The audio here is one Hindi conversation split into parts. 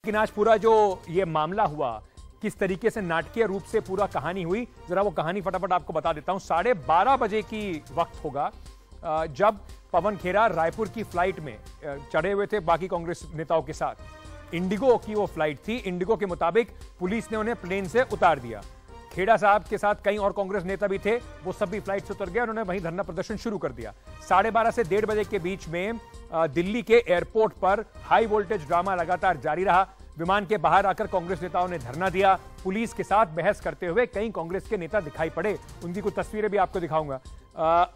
लेकिन आज पूरा जो ये मामला हुआ, किस तरीके से नाटकीय रूप से पूरा कहानी हुई, जरा वो कहानी फटाफट आपको बता देता हूं। 12:30 बजे की वक्त होगा जब पवन खेरा रायपुर की फ्लाइट में चढ़े हुए थे बाकी कांग्रेस नेताओं के साथ। इंडिगो की वो फ्लाइट थी। इंडिगो के मुताबिक पुलिस ने उन्हें प्लेन से उतार दिया। खेड़ा साहब के साथ कई और कांग्रेस नेता भी थे, वो सब भी फ्लाइट से उतर गए। उन्होंने वहीं धरना प्रदर्शन शुरू कर दिया। 12:30 से 1:30 बजे के बीच में दिल्ली के एयरपोर्ट पर हाई वोल्टेज ड्रामा लगातार जारी रहा। विमान के बाहर आकर कांग्रेस नेताओं ने धरना दिया। पुलिस के साथ बहस करते हुए कई कांग्रेस के नेता दिखाई पड़े, उनकी कुछ तस्वीरें भी आपको दिखाऊंगा।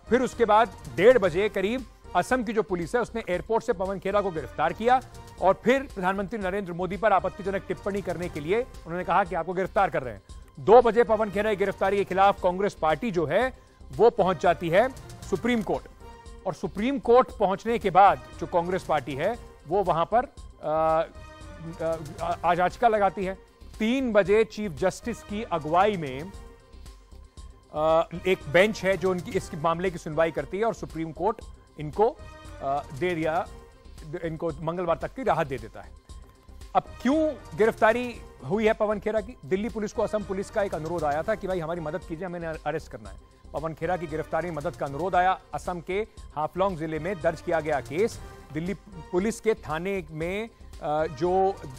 फिर उसके बाद 1:30 बजे करीब असम की जो पुलिस है उसने एयरपोर्ट से पवन खेरा को गिरफ्तार किया और फिर प्रधानमंत्री नरेंद्र मोदी पर आपत्तिजनक टिप्पणी करने के लिए उन्होंने कहा कि आपको गिरफ्तार कर रहे हैं। 2 बजे पवन खेरा की गिरफ्तारी के खिलाफ कांग्रेस पार्टी जो है वो पहुंच जाती है सुप्रीम कोर्ट, और सुप्रीम कोर्ट पहुंचने के बाद जो कांग्रेस पार्टी है वो वहां पर आज याचिका लगाती है। 3 बजे चीफ जस्टिस की अगुवाई में एक बेंच है जो इस मामले की सुनवाई करती है और सुप्रीम कोर्ट इनको इनको मंगलवार तक की राहत दे देता है। अब क्यों गिरफ्तारी हुई है पवन खेरा की? दिल्ली पुलिस को असम पुलिस का एक अनुरोध आया था कि भाई हमारी मदद कीजिए, हमें अरेस्ट करना है। पवन खेरा की गिरफ्तारी में मदद का अनुरोध आया। असम के हाफलॉन्ग जिले में दर्ज किया गया केस। दिल्ली पुलिस के थाने में जो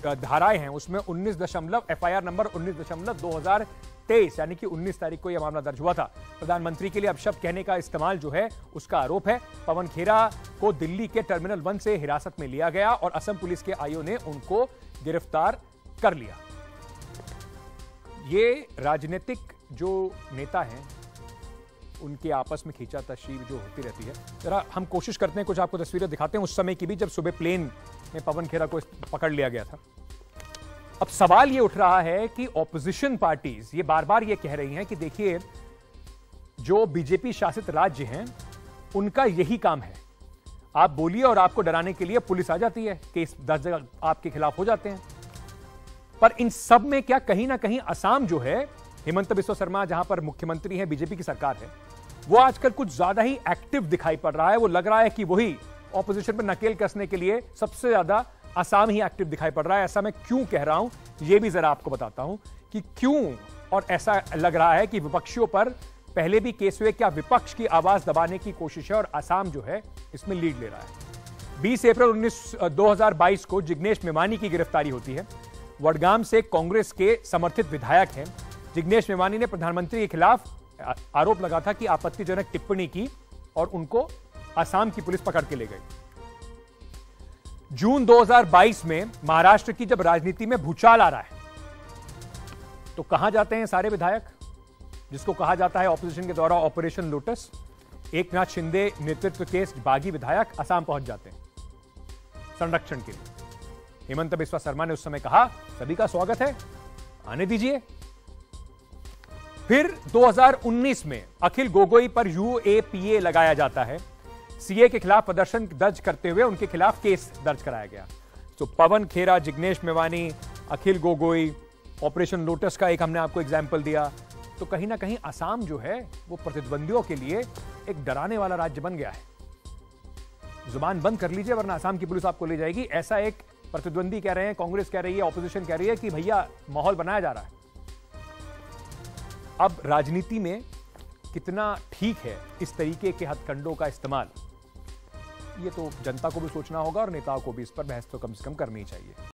धाराएं हैं उसमें एफआईआर नंबर 19/2023 यानी कि 19 तारीख को यह मामला दर्ज हुआ था। प्रधानमंत्री के लिए अपशब्द कहने का इस्तेमाल जो है उसका आरोप है। पवन खेरा को दिल्ली के टर्मिनल 1 से हिरासत में लिया गया और असम पुलिस के आईओ ने उनको गिरफ्तार कर लिया। ये राजनीतिक जो नेता हैं उनके आपस में खींचाताशी जो होती रहती है। जरा हम कोशिश करते हैं कुछ आपको तस्वीरें दिखाते हैं उस समय की भी जब सुबह प्लेन में पवन खेरा को पकड़ लिया गया था। अब सवाल ये उठ रहा है कि ऑपोजिशन पार्टीज ये बार बार ये कह रही हैं कि देखिए जो बीजेपी शासित राज्य हैं उनका यही काम है, आप बोलिए और आपको डराने के लिए पुलिस आ जाती है, केस 10 जगह आपके खिलाफ हो जाते हैं। पर इन सब में क्या कहीं ना कहीं असम जो है, हेमंत बिस्वा शर्मा जहां पर मुख्यमंत्री है, बीजेपी की सरकार है, वो आजकल कुछ ज्यादा ही एक्टिव दिखाई पड़ रहा है। वो लग रहा है कि वही ऑपोजिशन पर नकेल कसने के लिए सबसे ज्यादा असम ही एक्टिव दिखाई पड़ रहा है। ऐसा मैं क्यों कह रहा हूं यह भी जरा आपको बताता हूं कि क्यों और ऐसा लग रहा है कि विपक्षियों पर पहले भी केस हुए, क्या विपक्ष की आवाज दबाने की कोशिश है और असम जो है इसमें लीड ले रहा है। 20 अप्रैल 2022 को जिग्नेश मेवानी की गिरफ्तारी होती है। वडगाम से कांग्रेस के समर्थित विधायक हैं। जिग्नेश मेवानी ने प्रधानमंत्री के खिलाफ आरोप लगा था कि आपत्तिजनक टिप्पणी की और उनको असम की पुलिस पकड़ के ले गई। जून 2022 में महाराष्ट्र की जब राजनीति में भूचाल आ रहा है तो कहां जाते हैं सारे विधायक, जिसको कहा जाता है ऑपोजिशन के द्वारा ऑपरेशन लोटस। एकनाथ शिंदे नेतृत्व के बागी विधायक असम पहुंच जाते हैं संरक्षण के लिए। हेमंत बिस्वा शर्मा ने उस समय कहा सभी का स्वागत है, आने दीजिए। फिर 2019 में अखिल गोगोई पर यूएपीए लगाया जाता है। सीए के खिलाफ प्रदर्शन दर्ज करते हुए उनके खिलाफ केस दर्ज कराया गया। तो पवन खेरा, जिग्नेश मेवानी, अखिल गोगोई, ऑपरेशन लोटस का एक हमने आपको एग्जाम्पल दिया। तो कहीं ना कहीं असम जो है वो प्रतिद्वंदियों के लिए एक डराने वाला राज्य बन गया है। जुबान बंद कर लीजिए वरना असम की पुलिस आपको ले जाएगी, ऐसा एक प्रतिद्वंदी कह रहे हैं, कांग्रेस कह रही है, ऑपोजिशन कह रही है कि भैया माहौल बनाया जा रहा है। अब राजनीति में कितना ठीक है इस तरीके के हथकंडों का इस्तेमाल, ये तो जनता को भी सोचना होगा और नेताओं को भी इस पर बहस तो कम से कम करनी चाहिए।